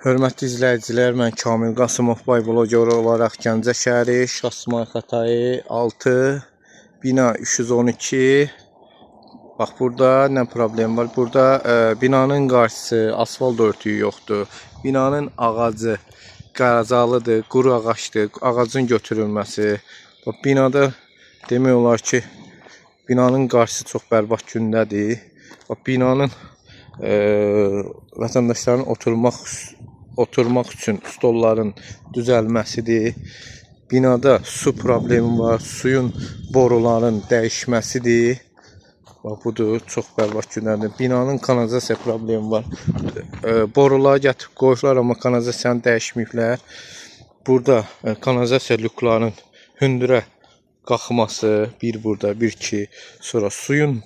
Hörmətli izləyicilər, mən Kamil Qasımov bloger olaraq Gəncə şəhəri, Şahsımay Xətai 6, bina 312. Bax, burada nə problem var? Burada binanın qarşısı, asfalt örtüyü yoxdur. Binanın ağacı qarazalıdır, quru ağaçdır, ağacın götürülməsi. Bax, binada demək olar ki, binanın qarşısı çox bərbad gündədir. Bax, binanın vətəndaşların oturmaq üçün stolların düzəlməsidir. Binada su problemi var, suyun boruların dəyişməsidir. Bax, budur, çox bərbad gündədir. Binanın kanalizasiya problemi var. Boruları gətirib qoyublar, amma kanalizasiyanı dəyişməyiblər. Burada kanalizasiya lüklarının hündürə qalxması, bir burada, bir ki, sonra suyun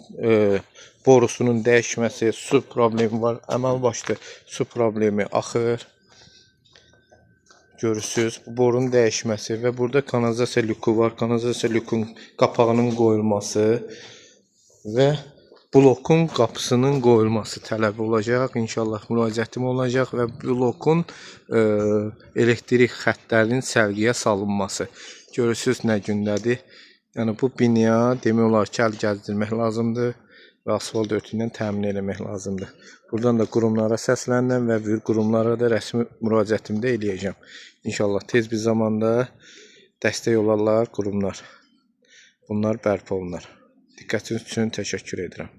borusunun dəyişməsi, su problemi var. Əməl başlı su problemi axır. Görürsünüz, borunun dəyişməsi və burada kanalizasiya lükü var. Kanalizasiya lükün qapağının qoyulması və blokun qapısının qoyulması tələb olacaq. İnşallah müraciətim olacaq və blokun elektrik xəttlərinin sərgiyə salınması. Görürsünüz nə gündədir. Yəni bu binaya demək olar ki, əl gəzdirmək lazımdır və asfalt örtüyü ilə təmin etmək lazımdır. Buradan da qurumlara səsləndim və qurumlara da rəsmi müraciətimdə eləyəcəm. İnşallah tez bir zamanda dəstək olarlar qurumlar. Bunlar bərpa olunur. Diqqətiniz üçün təşəkkür edirəm.